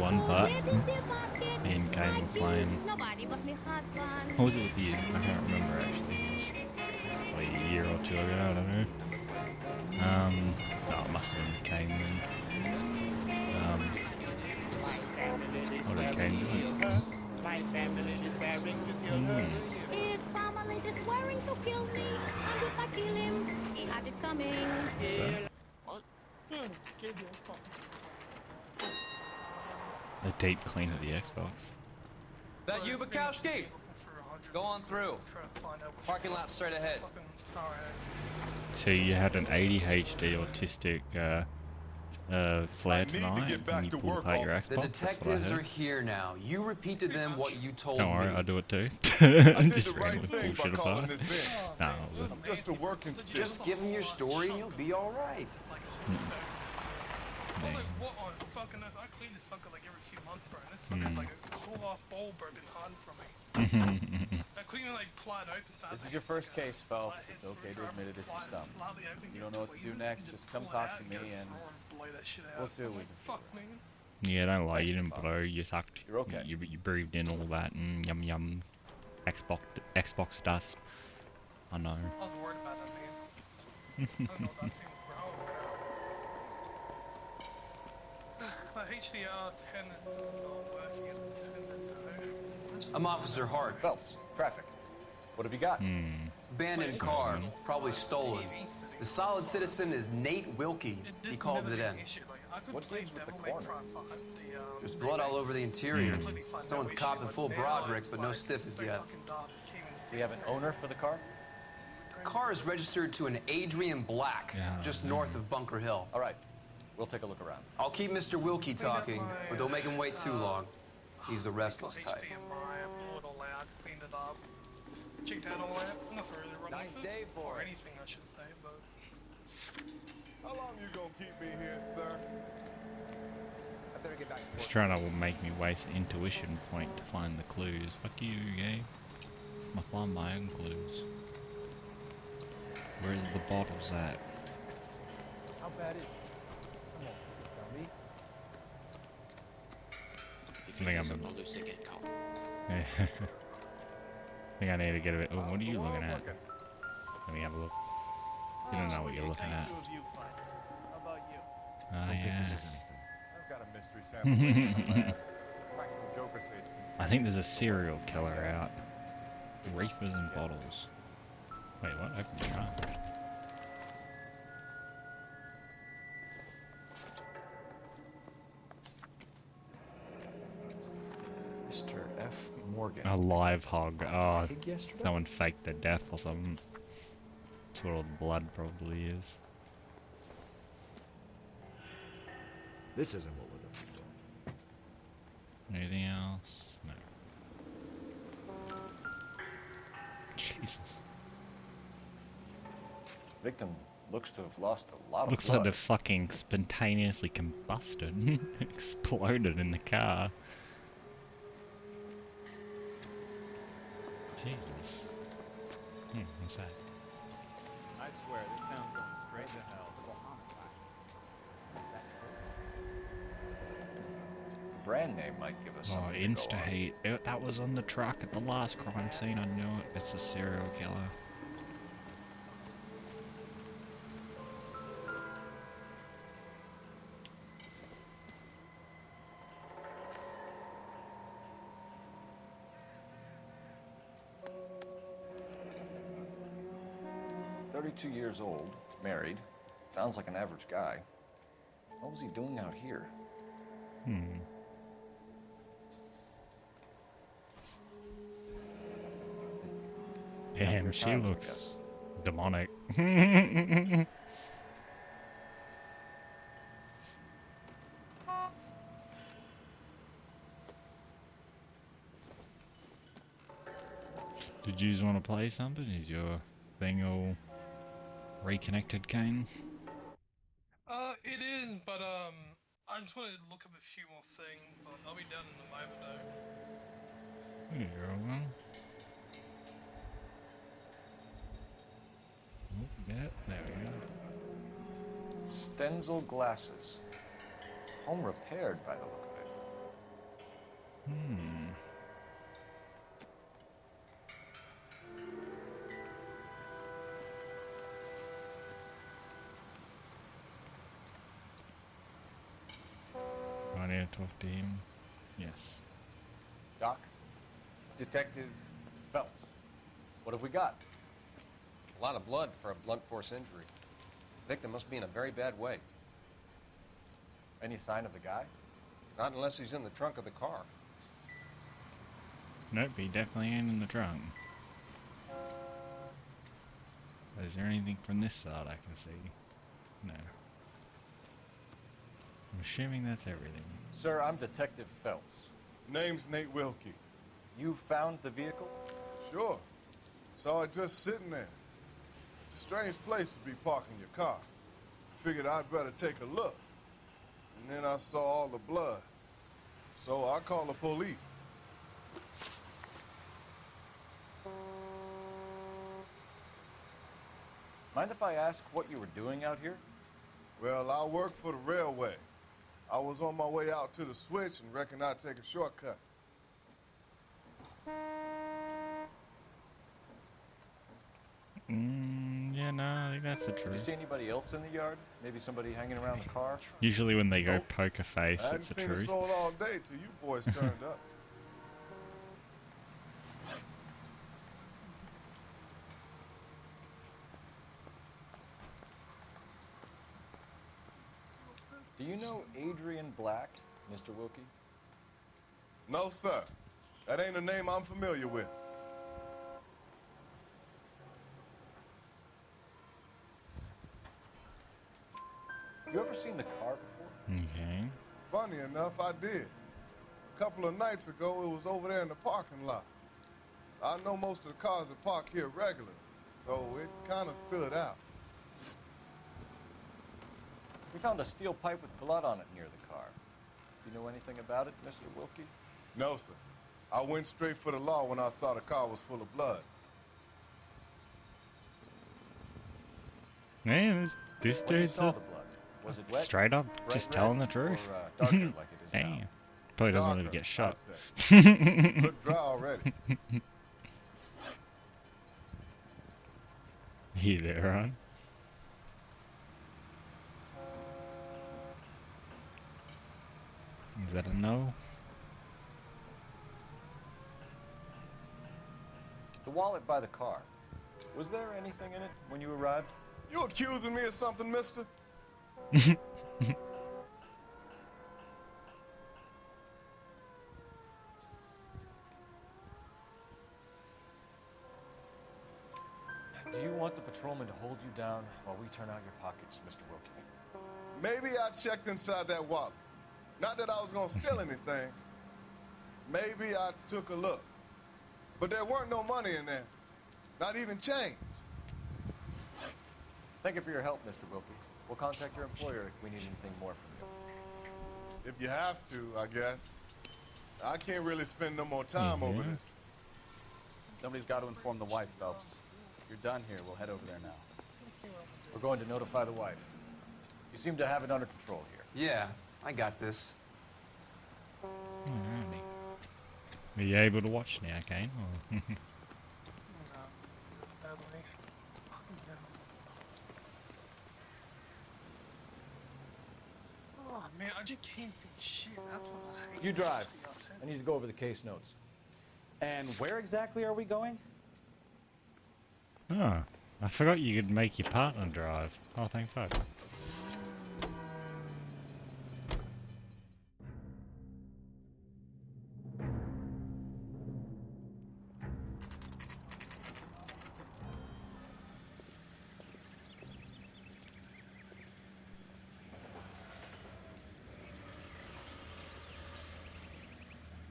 one part. Me and Kane were playing. What was it with you? I can't remember actually. It was like a year or two ago, I don't know. Oh, it must have been Kane then. What did Kane do? My family is swearing to kill her. His family is swearing to kill me, and if I kill him, he had it coming. What? A deep clean of the Xbox. That you, Bukowski? Go on through. Parking lot straight ahead. So you had an ADHD autistic flare tonight, and you pulled apart your Xbox. The detectives are here now. You repeat to them what you told me. Don't worry, I do it too. Just randomly bullshit apart. No, I'm just a working stick. Just give them your story and you'll be all right. I'm like, what on fucking earth? I clean this fucker like every few months, bro. And it's fucking like a whole off bowl, bro, been hiding from me. I clean it like plied open. This is your first case, Phelps. It's okay to admit it if you stump. You don't know what to do next, just come talk to me and we'll see what we can Fuck, man. Yeah, don't lie, you didn't blow, you sucked. You're okay. You breathed in all that and yum yum Xbox dust. I know. I was worried about that, man. I don't know if that thing was brown. My HDR 10 is not working at the 10. I'm Officer Hart. Phelps, traffic. What have you got? Abandoned car, probably stolen. The solid citizen is Nate Wilkie. He called it in. What gives with the corner? There's blood all over the interior. Someone's copped in full Broderick, but no stiff as yet. Do you have an owner for the car? The car is registered to an Adrian Black, just north of Bunker Hill. All right, we'll take a look around. I'll keep Mr. Wilkie talking, but don't make him wait too long. He's the restless type. Checked out all that. Nothing really wrong Nice with day it. for Or it. anything, I should say, but... How long you gonna keep me here, sir? I better get back to He's work. trying to make me waste an intuition point to find the clues. Fuck you, game. I'm gonna find my own clues. Where's the bottles at? How bad is it? Come on, tell me. I think I'm I think I need to get a bit. Oh, what are you looking at? Let me have a look. You don't know what you're looking at. How about you? Ah, yes. I've got a mystery sample. Practical Joker says. I think there's a serial killer out. Reefers and bottles. Wait, what? Open the trunk. Mr. F. Morgan. A live hog. Oh, Pig yesterday? someone faked their death or something. That's what all the blood probably is. This isn't what we're looking for. Anything else? No. Jesus. Victim looks to have lost a lot of Looks blood. like they fucking spontaneously combusted. Exploded in the car. Jesus. What's that? I swear, this town's going straight to hell. Brand name might give us Oh, something to go on. insta-hate. That was on the truck at the last crime scene, I knew it. It's a serial killer. "32 years old, married. Sounds like an average guy. What was he doing out here?" Damn, she Retirement, looks yes. demonic. Did you want to play something? Is your thing all reconnected, Kane? It is, but, I just wanted to look up a few more things, but I'll be done in a moment, though. There you go, well. Oh, yeah, there we go. Stenzel glasses. Home repaired by the look of it. Hmm. I need to talk to him. Yes. Doc? Detective Phelps. What have we got? A lot of blood for a blunt force injury. The victim must be in a very bad way. Any sign of the guy? Not unless he's in the trunk of the car. Nope, he definitely ain't in the trunk. Is there anything from this side I can see? No. I'm assuming that's everything. Sir, I'm Detective Phelps. Name's Nate Wilkie. You found the vehicle? Sure. Saw it just sitting there. Strange place to be parking your car. Figured I'd better take a look. And then I saw all the blood. So I called the police. Mind if I ask what you were doing out here? Well, I work for the railway. I was on my way out to the switch and reckoned I'd take a shortcut. Yeah, no, I think that's the Did you truth. see anybody else in the yard? Maybe somebody hanging around the car? Usually when they go Nope. poker face, I hadn't it's the seen a truth. soul all day till you boys turned up. Do you know Adrian Black, Mr. Wilkie? No, sir. That ain't a name I'm familiar with. You ever seen the car before? Okay. Funny enough, I did. A couple of nights ago, it was over there in the parking lot. I know most of the cars are parked here regularly, so it kind of stood out. We found a steel pipe with blood on it near the car. Do you know anything about it, Mr. Wilkie? No, sir. I went straight for the law when I saw the car was full of blood. Man, this When you dude's saw the blood, was it wet? straight up bright just red, telling the truth. Or, darker like it is now? Damn. Probably doesn't want to Darker, get shot. I'd say. Look dry already. You there, Ron? Is that a no? The wallet by the car. Was there anything in it when you arrived? You accusing me of something, mister? Do you want the patrolman to hold you down while we turn out your pockets, Mr. Wilkie? Maybe I checked inside that wallet. Not that I was gonna steal anything. Maybe I took a look. But there weren't no money in there. Not even change. Thank you for your help, Mr. Wilkie. We'll contact your employer if we need anything more from you. If you have to, I guess. I can't really spend no more time over Mhm. this. Somebody's got to inform the wife, Phelps. If you're done here, we'll head over there now. We're going to notify the wife. You seem to have it under control here. Yeah, I got this. Alrighty. Are you able to watch now, Kane? Or Oh man, I just can't think shit. That's what I hate. You drive. I need to go over the case notes. And where exactly are we going? Oh, I forgot you could make your partner drive. Oh, thank fuck.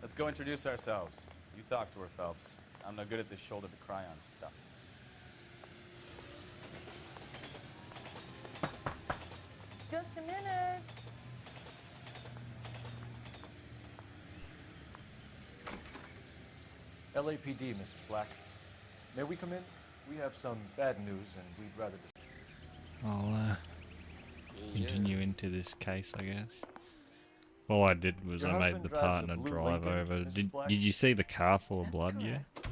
Let's go introduce ourselves. You talk to her, Phelps. I'm no good at this shoulder to cry on stuff. Just a minute. LAPD, Mrs. Black. May we come in? We have some bad news and we'd rather discuss. I'll continue into this case, I guess. All I did was Your I made husband the drives a partner blue drive Lincoln, over. Mrs. Did Black? you see the car full of That's blood? Yeah. correct.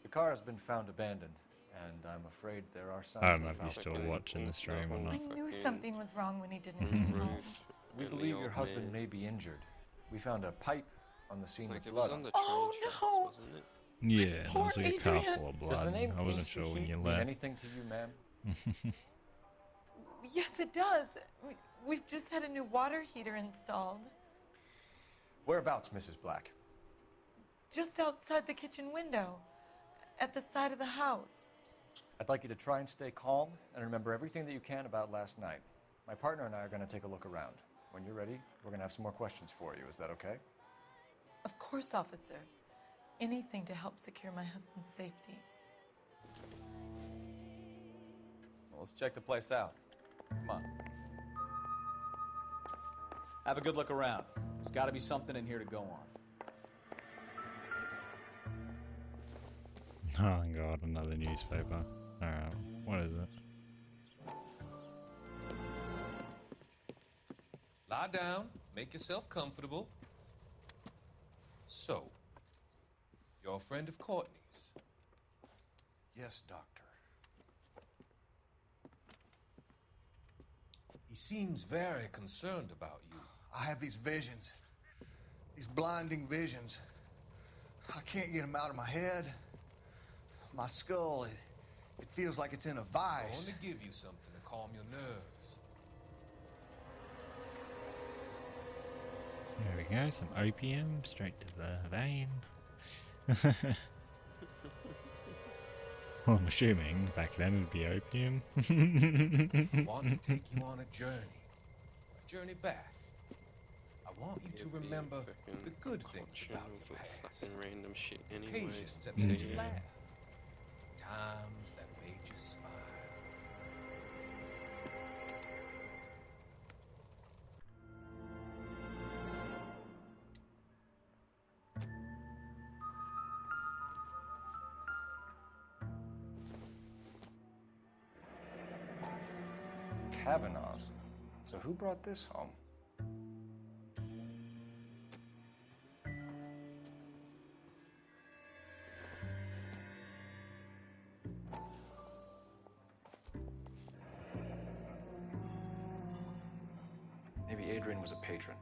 The car has been found abandoned, and I'm afraid there are signs I of don't know if foul you're still play. watching the stream or I not. knew something was wrong when he didn't Mhm. come home. We And the believe your old husband man. may be injured. We found a pipe on the scene Like with it was blood on on the it. train Oh, tracks, no. wasn't it? Yeah, and there Poor was like a car Adrian. full of Does the blood. name I wasn't Insta sure when Heat you mean left. anything to you, ma'am? Yes, it does. We've just had a new water heater installed. Whereabouts, Mrs. Black? Just outside the kitchen window. At the side of the house. I'd like you to try and stay calm and remember everything that you can about last night. My partner and I are going to take a look around. When you're ready, we're going to have some more questions for you. Is that okay? Of course, officer. Anything to help secure my husband's safety. Well, let's check the place out. Come on. Have a good look around. There's got to be something in here to go on. Oh god, another newspaper. Alright, what is it? Lie down, make yourself comfortable. So, you're a friend of Courtney's? Yes, Doctor. He seems very concerned about you. I have these visions. These blinding visions. I can't get them out of my head. My skull, it feels like it's in a I vice. want to give you something to calm your nerves. There we go, some opium straight to the vein. Well, I'm assuming back then it'd be opium. I want to take you on a journey back. I want you to remember the good things about your past. Random shit anyway. Occasions that made you Yeah. laugh. Times that made you smile. Kavanaugh's. So who brought this home? Maybe Adrian was a patron.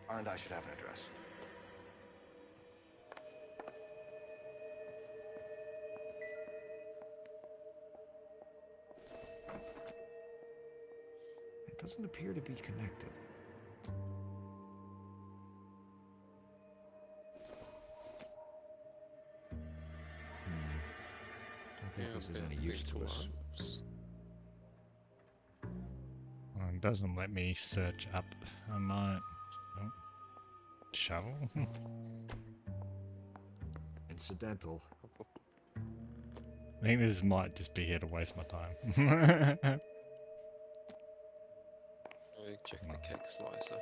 R&I should have an address. It doesn't appear to be connected. Don't think this is any use to us. Well, it doesn't let me search up. I might. Oh. Shovel? Incidental. I think this might just be here to waste my time. Check the cake slicer.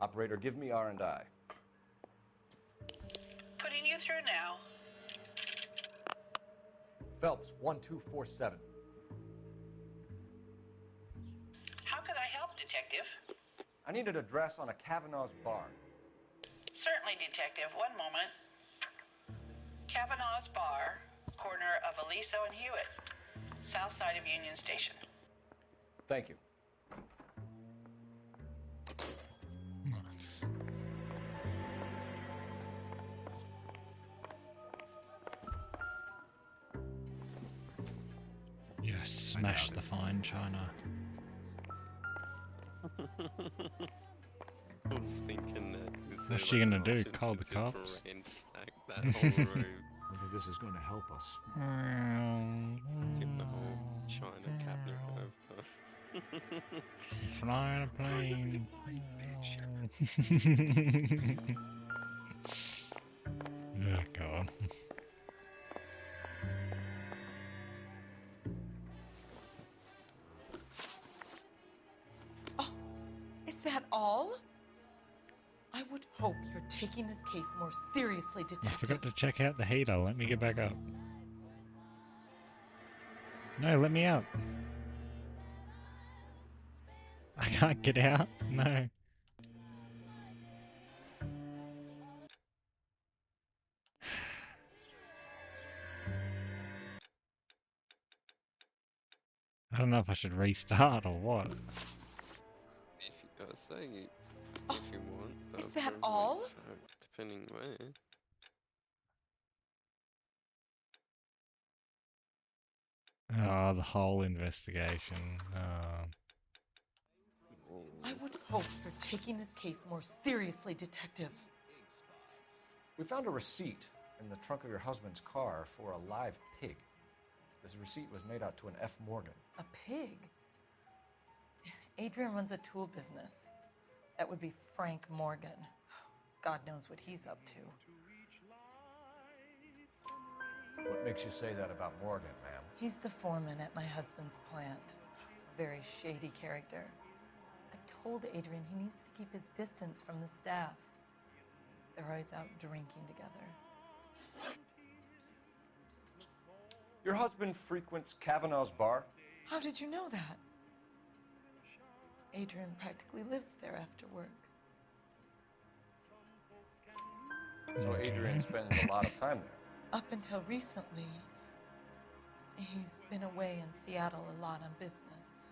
Operator, give me R&I. Putting you through now. Phelps, 1247. How could I help, Detective? I need an address on a Kavanaugh's bar. Certainly, Detective. One moment. Kavanaugh's Bar, corner of Aliso and Hewitt, south side of Union Station. Thank you. Yes, smash the fine china. I was thinking that. What's she gonna do? Call the cops? Ransack that whole room. I think this is going to help us. Tip the whole China cabinet over. Fly on a plane. Oh, God. Is that all? I would hope you're taking this case more seriously, I Detective. forgot to check out the heater. Let me get back up. No, let me out. can't get out? No. I don't know if I should restart or what. If you gotta say, Oh, if you want. is that all? Depending where. Oh, the whole investigation. Oh. I would hope you're taking this case more seriously, Detective. We found a receipt in the trunk of your husband's car for a live pig. This receipt was made out to an F. Morgan. A pig? Adrian runs a tool business. That would be Frank Morgan. God knows what he's up to. What makes you say that about Morgan, ma'am? He's the foreman at my husband's plant. A very shady character. I've told Adrian he needs to keep his distance from the staff. They're always out drinking together. Your husband frequents Kavanaugh's bar? How did you know that? Adrian practically lives there after work. So Adrian spends a lot of time there? Up until recently, he's been away in Seattle a lot on business.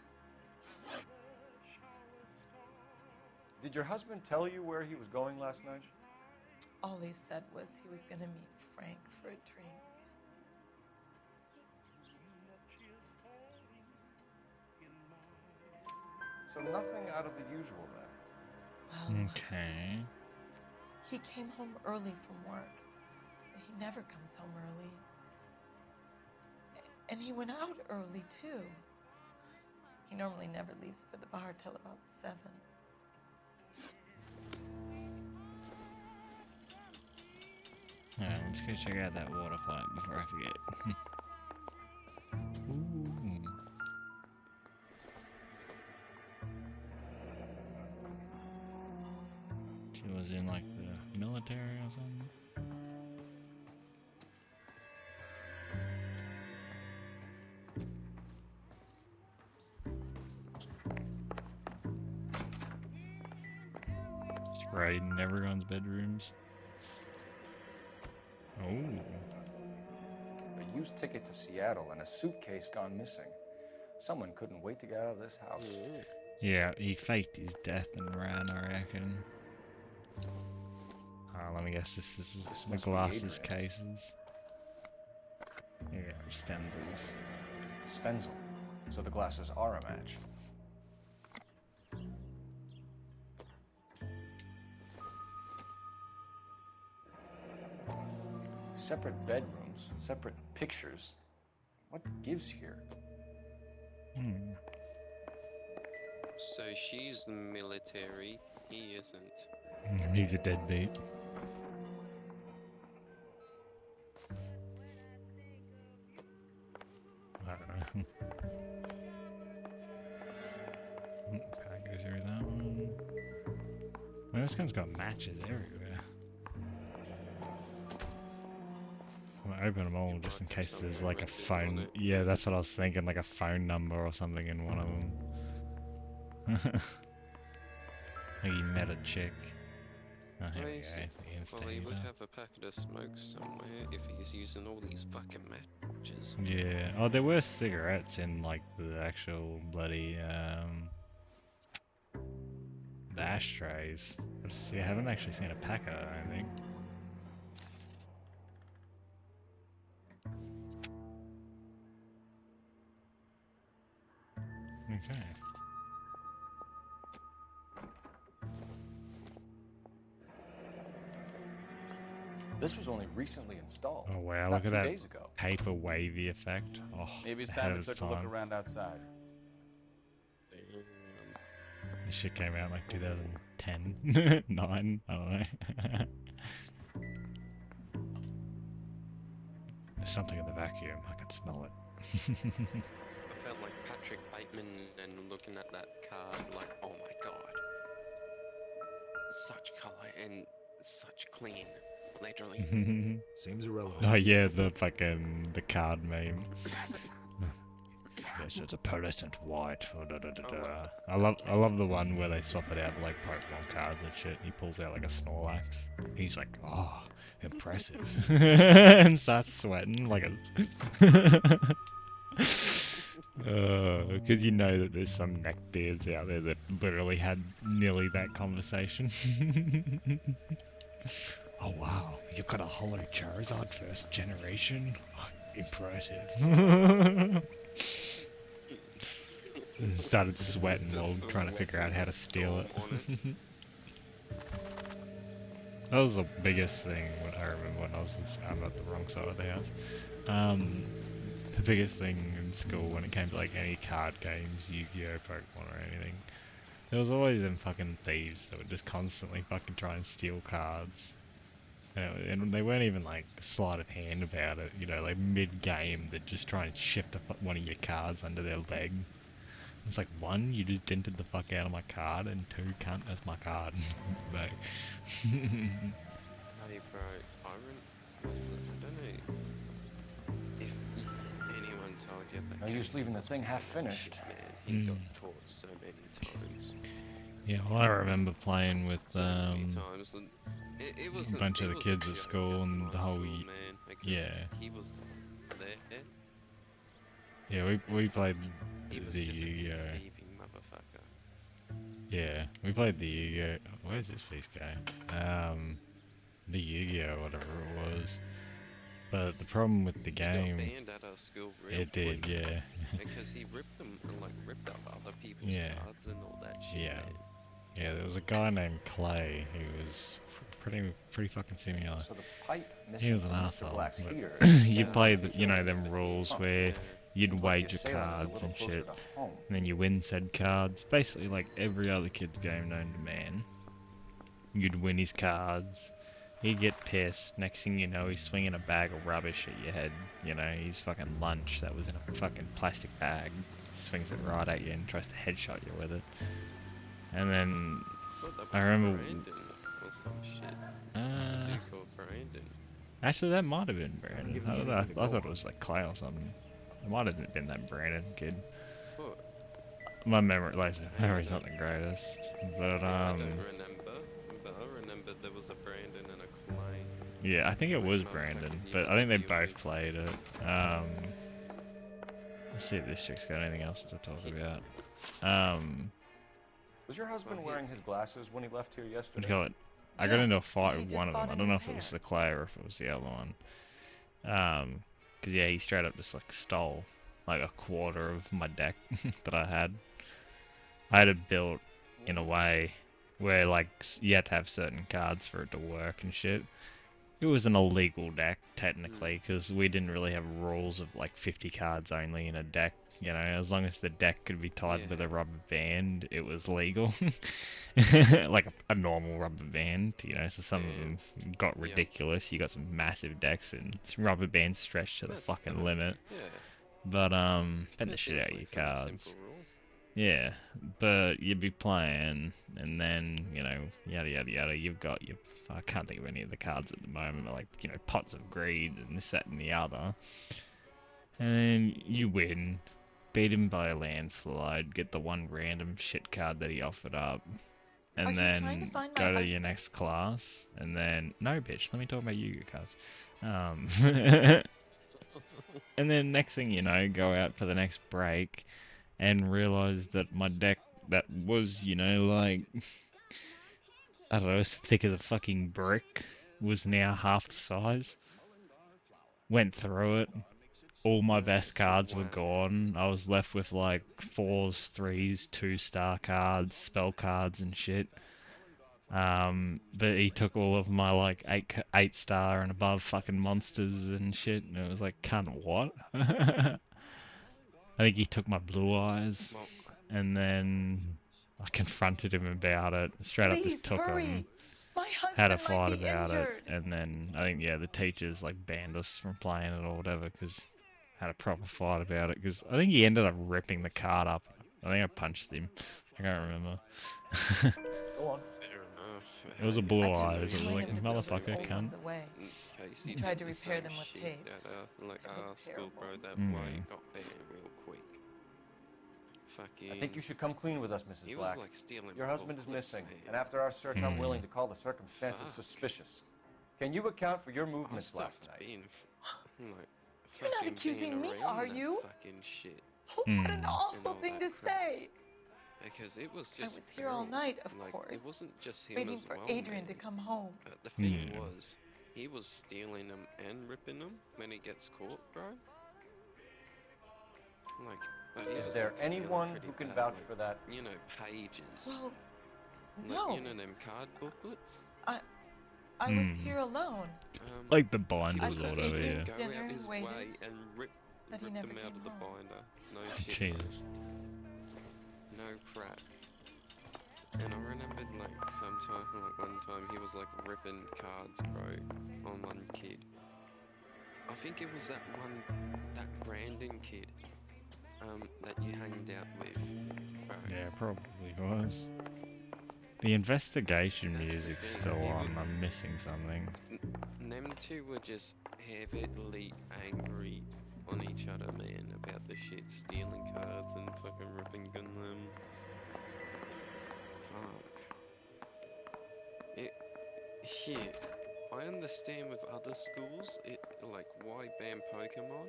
Did your husband tell you where he was going last night? All he said was he was going to meet Frank for a drink. So nothing out of the usual then? Well, Okay. he came home early from work. He never comes home early. And he went out early, too. He normally never leaves for the bar till about 7. Alright, let's go check out that water pipe before I forget. Ooh. She was in like the military or something. Just raiding everyone's bedrooms. Oh. A used ticket to Seattle and a suitcase gone missing. Someone couldn't wait to get out of this house. Yeah, he faked his death and ran, I reckon. Let me guess, this is the must be glasses Adrian's. cases. Yeah, stencils. Stenzel. So the glasses are a match. Separate bedrooms, separate pictures. What gives here? Hmm. So she's the military, he isn't. He's a deadbeat. I don't know. Can't go through that one. Well, this gun's got matches everywhere. I'm gonna open them all just in case there's like a phone. Yeah, that's what I was thinking, like a phone number or something in one of them. Like he met a chick. Oh, here we go. Well, he would have a packet of smoke somewhere if he's using all these fucking matches. Yeah. Oh, there were cigarettes in like the actual bloody the ashtrays. But I haven't actually seen a packet, I don't think. Okay. This was only recently installed. Oh wow, not look at 2 that days ago. paper wavy effect. Oh, Maybe it's ahead time of to its take a look time. around outside. This shit came out like 2010, 9, I don't know. There's something in the vacuum, I can smell it. I felt like Patrick Bateman and looking at that card like, oh my god. Such colour and such clean, literally. Seems irrelevant. Oh yeah, the card meme. Yes, it's a pearlescent white. Oh, da, da, da, da. I love the one where they swap it out like Pokemon cards and shit. He pulls out like a Snorlax. He's like, oh, impressive, and starts sweating like a. Because you know that there's some neckbeards out there that literally had nearly that conversation. Oh wow, you got a Holo Charizard first generation? Impressive. And started sweating while trying to figure out how to steal it. That was the biggest thing when I remember when I was I'm at the wrong side of the house. The biggest thing in school when it came to like any card games, Yu-Gi-Oh, Pokemon or anything, there was always them fucking thieves that would just constantly fucking try and steal cards. And they weren't even like sleight of hand about it, you know, like mid-game they'd just try and shift one of your cards under their leg. It's like, one, you just dented the fuck out of my card, and two, cunt, that's my card. Like, Hey bro, I don't know if anyone told you, but No use leaving the thing half finished. Man, he got taught so many times. yeah, well, I remember playing with So many times, and it a wasn't, bunch of it the was kids a at joke school and my the whole, school, man, because yeah. he was there. Yeah, we played He was the just a Yu-Gi-Oh. thieving motherfucker. Yeah, we played the Yu-Gi-Oh. Where's this piece going? The Yu-Gi-Oh, whatever it was. But the problem with the game, He got banned out of school real it did, quick, yeah. because he ripped them and like ripped up other people's Yeah. cards and all that shit. Yeah. Man. Yeah, there was a guy named Clay who was pretty fucking similar. So the pipe He missing was an from Mr. asshole. Black's But heater you played, you know, them rules where you'd Seems like wager your sailing is a cards little and closer shit, to home. and then you win said cards. Basically, like every other kid's game known to man. You'd win his cards. He'd get pissed. Next thing you know, he's swinging a bag of rubbish at your head. You know, he's fucking lunch that was in a fucking plastic bag. Swings it right at you and tries to headshot you with it. And then I remember. Brandon or some shit. A dude called Brandon. Actually, that might have been Brandon. I thought it was like Clay or something. It might have been that Brandon kid. What? My memory's not the greatest, but I don't remember, but I remember there was a Brandon and a Clay. yeah, I think it was Brandon, but I think they both played it. Let's see if this chick's got anything else to talk about. Was your husband wearing his glasses when he left here What yesterday? do you call it? I got into a fight he with just one of them. bought I a don't new know if it was pair. the Clay or if it was the other one. Cause yeah, he straight up just like stole like a quarter of my deck that I had. I had it built in a way where like you had to have certain cards for it to work and shit. It was an illegal deck technically because we didn't really have rules of like 50 cards only in a deck. You know, as long as the deck could be tied with a rubber band, it was legal. Like a normal rubber band, you know, so some of them got ridiculous. You got some massive decks and rubber bands stretched to the fucking limit. Yeah. But bend the shit out of your cards. Yeah, but you'd be playing, and then, you know, yada yada yada, you've got your, I can't think of any of the cards at the moment, but like, you know, pots of greed and this, that, and the other. And then you win, beat him by a landslide, get the one random shit card that he offered up, and Are you trying to then find my go to your husband? next class, and then, no bitch, let me talk about Yu-Gi-Oh cards. And then next thing you know, go out for the next break, and realize that my deck that was, you know, like, I don't know, as thick as a fucking brick, was now half the size. Went through it. All my best cards were gone. I was left with like 4s, 3s, 2-star cards, spell cards and shit. But he took all of my like 8-star and above fucking monsters and shit, and it was like, cunt, what? I think he took my blue eyes, and then I confronted him about it. Straight up just took him, My had a husband might fight be about injured. it, and then I think, yeah, the teachers like banned us from playing it or whatever, because had a proper fight about it, because I think he ended up ripping the card up. I think I punched him. I can't remember. Go on. Fair enough. It was a blue I eyes. It was like, couldn't remind him to put those motherfucker, old cunt. ones away. Casey He tried to did the repair same them with shit tape. At, like It our looked school, bro. That Mm. boy got banned real quick. fucking. I think you should come clean with us, Mrs. He Black. was like stealing. Your husband is booklets, missing, man. and after our search, I'm willing to call the circumstances suspicious. Can you account for your movements last night? You're not accusing me, are you? Fucking shit. What an awful thing to say. Because it was just. I was here all night, of like, course. It wasn't just him waiting as for well, Adrian man. to come home. The thing was, he was stealing them and ripping them when he gets caught, bro. Like, but he Is was, there like, stealing anyone pretty who can bad, vouch like, for that? You know, pages. Well, like, no. You know them card booklets. I was here alone. Like the binders I or cooked whatever, yeah. Adrian's Go dinner out his and waited, way and rip but he them never out came of the home. binder. No shit. Jesus. No crap. And I remembered like sometime, like one time he was like ripping cards, bro, on one kid. I think it was that Brandon kid, that you hanged out with, bro. Yeah, probably was. The investigation music's still on. I'm missing something. Them two were just heavily angry on each other, man, about the shit, stealing cards and fucking ripping gun them. Fuck. Here, I understand with other schools, like, why ban Pokemon?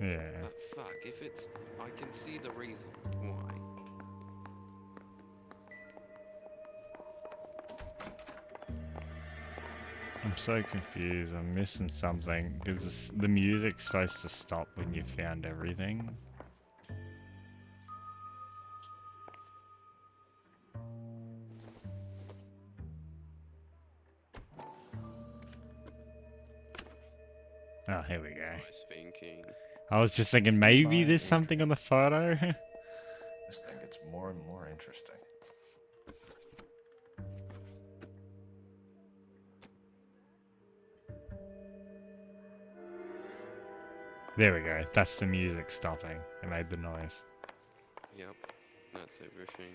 Yeah. But fuck, if it's, I can see the reason why. I'm so confused. I'm missing something. Is the music's supposed to stop when you found everything? Oh, here we go. Nice thinking. I was just thinking maybe there's something on the photo. This thing gets more and more interesting. There we go. That's the music stopping. It made the noise. Yep, that's everything.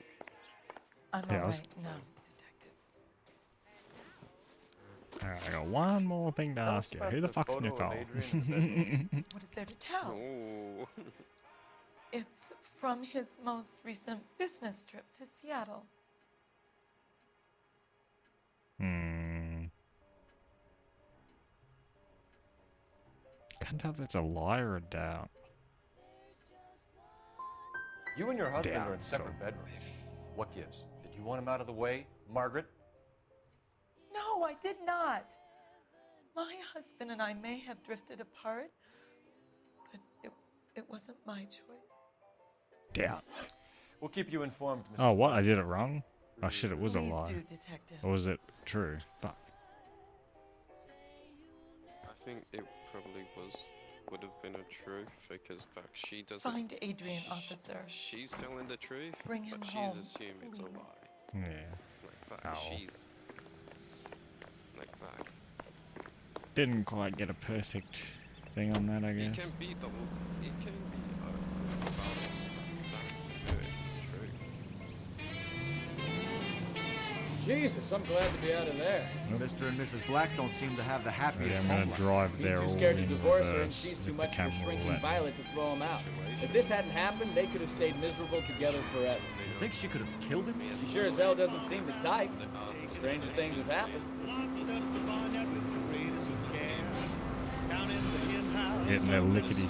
I'm Yeah, alright now, detectives. Alright, I got one more thing to ask you. Who the fuck's Nicole? What is there to tell? Oh. It's from his most recent business trip to Seattle. Can't tell if it's a lie or a doubt. You and your husband Damn, are in separate bedrooms. What gives? Did you want him out of the way, Margaret? No, I did not. My husband and I may have drifted apart, but it wasn't my choice. Doubt. We'll keep you informed, Mr. Oh, what? I did it wrong? Oh shit, it was a Please lie. do, detective. Or was it true? Fuck. I think it probably would have been a truth, because fuck, she doesn't. Find Adrian, officer. She's telling the truth, Bring him but home, she's assuming it's a please. lie. Yeah. Like fuck, Oh. she's like fuck. Didn't quite get a perfect thing on that, I It guess. can be the, it can be false, but to her it's true. Jesus, I'm glad to be out of there. Mr. and Mrs. Black don't seem to have the happiest I'm gonna home life. drive He's there too all scared to in divorce her, and reverse she's if too the much of a camera will shrinking let me. violet to throw him out. If this hadn't happened, they could have stayed miserable together forever. You think she could have killed him? She sure as hell doesn't seem the type. Stranger things have happened. Getting their lickety